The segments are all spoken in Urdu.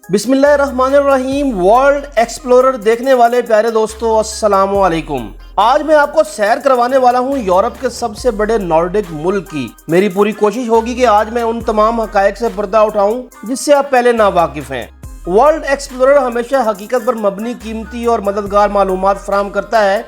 بسم اللہ الرحمن الرحیم۔ ورلڈ ایکسپلورر دیکھنے والے پیارے دوستو، السلام علیکم۔ آج میں آپ کو سیر کروانے والا ہوں یورپ کے سب سے بڑے نارڈک ملک کی۔ میری پوری کوشش ہوگی کہ آج میں ان تمام حقائق سے پردہ اٹھاؤں جس سے آپ پہلے ناواقف ہیں۔ ورلڈ ایکسپلورر ہمیشہ حقیقت پر مبنی قیمتی اور مددگار معلومات فراہم کرتا ہے،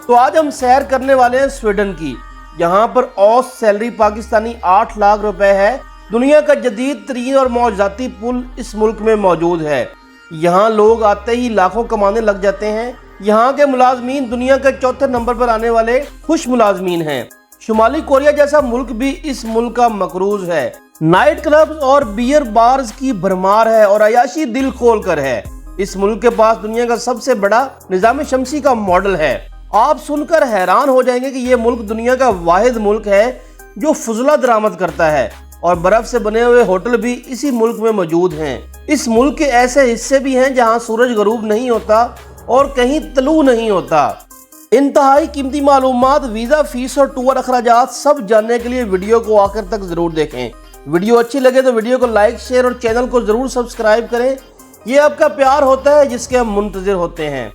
تو آج ہم سیر کرنے والے ہیں سویڈن کی، جہاں پر اوسط سیلری پاکستانی 8 لاکھ روپے ہے۔ دنیا کا جدید ترین اور معجزاتی پل اس ملک میں موجود ہے۔ یہاں لوگ آتے ہی لاکھوں کمانے لگ جاتے ہیں۔ یہاں کے ملازمین دنیا کے چوتھے نمبر پر آنے والے خوش ملازمین ہیں۔ شمالی کوریا جیسا ملک بھی اس ملک کا مقروض ہے۔ نائٹ کلبز اور بیئر بارز کی بھرمار ہے اور عیاشی دل کھول کر ہے۔ اس ملک کے پاس دنیا کا سب سے بڑا نظام شمسی کا ماڈل ہے۔ آپ سن کر حیران ہو جائیں گے کہ یہ ملک دنیا کا واحد ملک ہے جو فضلہ درآمد کرتا ہے، اور برف سے بنے ہوئے ہوٹل بھی اسی ملک میں موجود ہیں۔ اس ملک کے ایسے حصے بھی ہیں جہاں سورج غروب نہیں ہوتا اور کہیں طلوع نہیں ہوتا۔ انتہائی قیمتی معلومات، ویزا فیس اور ٹور اخراجات سب جاننے کے لیے ویڈیو کو آخر تک ضرور دیکھیں۔ ویڈیو اچھی لگے تو ویڈیو کو لائک، شیئر اور چینل کو ضرور سبسکرائب کریں۔ یہ آپ کا پیار ہوتا ہے جس کے ہم منتظر ہوتے ہیں۔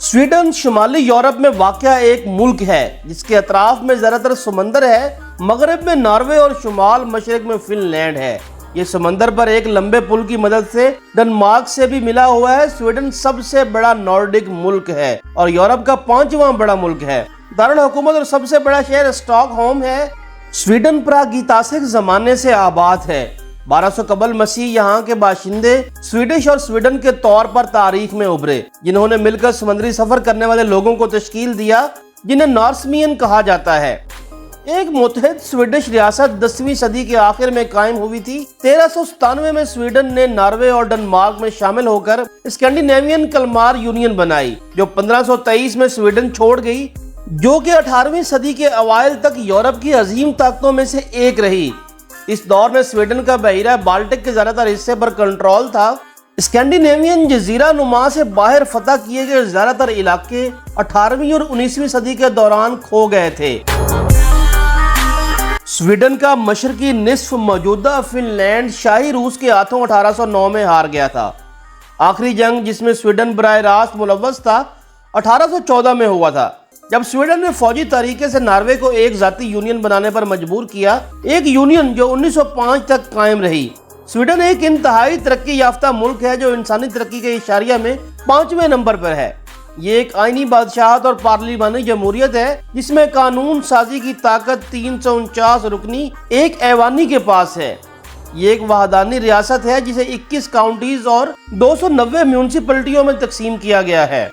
سویڈن شمالی یورپ میں واقع ایک ملک ہے جس کے اطراف میں زیادہ تر سمندر ہے۔ مغرب میں ناروے اور شمال مشرق میں فن لینڈ ہے۔ یہ سمندر پر ایک لمبے پل کی مدد سے ڈنمارک سے بھی ملا ہوا ہے۔ سویڈن سب سے بڑا نارڈک ملک ہے اور یورپ کا 5واں بڑا ملک ہے۔ دارالحکومت اور سب سے بڑا شہر اسٹاک ہوم ہے۔ سویڈن پراگیتاسک زمانے سے آباد ہے۔ 1200 قبل مسیح یہاں کے باشندے سویڈش اور سویڈن کے طور پر تاریخ میں ابھرے، جنہوں نے مل کر سمندری سفر کرنے والے لوگوں کو تشکیل دیا جنہیں نارسمین کہا جاتا ہے۔ ایک متحد سویڈش ریاست 10ویں صدی کے آخر میں قائم ہوئی تھی۔ 1397 میں سویڈن نے ناروے اور ڈنمارک میں شامل ہو کر اسکینڈینیوین کلمار یونین بنائی، جو 1523 میں سویڈن چھوڑ گئی، جو کہ 18ویں صدی کے اوائل تک یورپ کی عظیم طاقتوں میں سے ایک رہی۔ اس دور میں سویڈن کا بحیرہ بالٹک کے زیادہ تر حصے پر کنٹرول تھا۔ اسکینڈینیوین جزیرہ نما سے باہر فتح کیے گئے زیادہ تر علاقے 18ویں اور 19ویں صدی کے دوران کھو گئے تھے۔ سویڈن کا مشرقی نصف موجودہ فن لینڈ شاہی روس کے ہاتھوں 1809 میں ہار گیا تھا۔ آخری جنگ جس میں سویڈن براہ راست ملوث تھا 1814 میں ہوا تھا، جب سویڈن نے فوجی طریقے سے ناروے کو ایک ذاتی یونین بنانے پر مجبور کیا، ایک یونین جو 1905 تک قائم رہی۔ سویڈن ایک انتہائی ترقی یافتہ ملک ہے جو انسانی ترقی کے اشاریہ میں 5ویں نمبر پر ہے۔ یہ ایک آئینی بادشاہت اور پارلیمانی جمہوریت ہے جس میں قانون سازی کی طاقت 349 رکنی ایک ایوانی کے پاس ہے۔ یہ ایک وحدانی ریاست ہے جسے 21 کاؤنٹیز اور 290 میونسپلٹیوں میں تقسیم کیا گیا ہے۔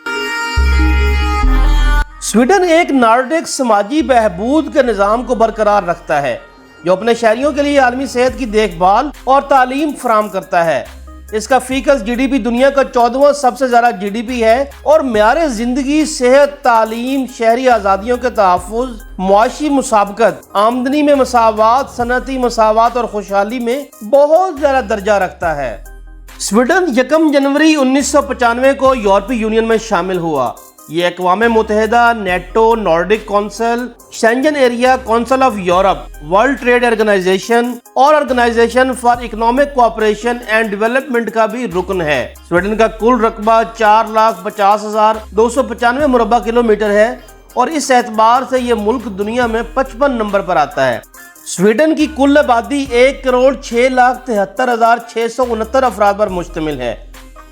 سویڈن ایک نارڈک سماجی بہبود کے نظام کو برقرار رکھتا ہے جو اپنے شہریوں کے لیے عالمی صحت کی دیکھ بھال اور تعلیم فراہم کرتا ہے۔ اس کا فیکس GDP دنیا کا 14واں سب سے زیادہ GDP ہے اور معیار زندگی، صحت، تعلیم، شہری آزادیوں کے تحفظ، معاشی مسابقت، آمدنی میں مساوات، صنعتی مساوات اور خوشحالی میں بہت زیادہ درجہ رکھتا ہے۔ سویڈن 1 جنوری 1995 کو یورپی یونین میں شامل ہوا۔ یہ اقوام متحدہ، NATO, Nordic council, Schengen area, council of Europe, world trade organisation اور organisation for economic cooperation and development کا بھی رکن ہے۔ سویڈن کا کل رقبہ 4,50,295 مربع کلومیٹر ہے اور اس اعتبار سے یہ ملک دنیا میں 55 نمبر پر آتا ہے۔ سویڈن کی کل آبادی 1,73,669 افراد پر مشتمل ہے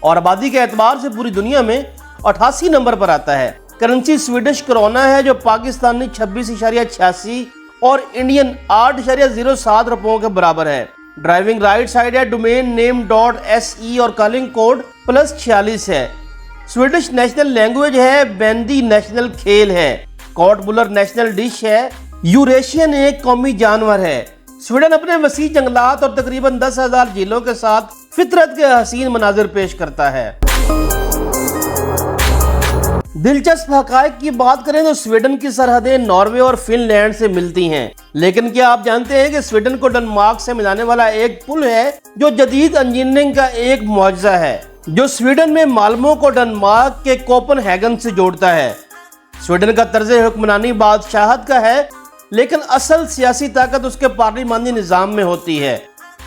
اور آبادی کے اعتبار سے پوری دنیا میں 88 نمبر پر آتا ہے۔ کرنسی سویڈش کرونا ہے جو پاکستانی 26.86 اور انڈین 8.07 روپوں کے برابر ہے۔ ڈرائیونگ رائٹ سائٹ ہے ڈومین نیم .se اور کالنگ کوڈ +46 ہے۔ سویڈش نیشنل لینگویج ہے بیندی، نیشنل کھیل ہے۔ کاٹ بولر نیشنل ڈش ہے۔ یوریشین ایک قومی جانور ہے۔ سویڈن اپنے وسیع جنگلات اور تقریباً 10,000 جھیلوں کے ساتھ فطرت کے حسین مناظر پیش کرتا ہے۔ دلچسپ حقائق کی بات کریں تو سویڈن کی سرحدیں ناروے اور فن لینڈ سے ملتی ہیں، لیکن کیا آپ جانتے ہیں کہ سویڈن کو ڈنمارک سے ملانے والا ایک پل ہے جو جدید انجینئرنگ کا ایک معجزہ ہے، جو سویڈن میں مالمو کو ڈنمارک کے کوپن ہیگن سے جوڑتا ہے۔ سویڈن کا طرز حکمرانی بادشاہت کا ہے، لیکن اصل سیاسی طاقت اس کے پارلیمانی نظام میں ہوتی ہے۔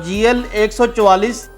GL 144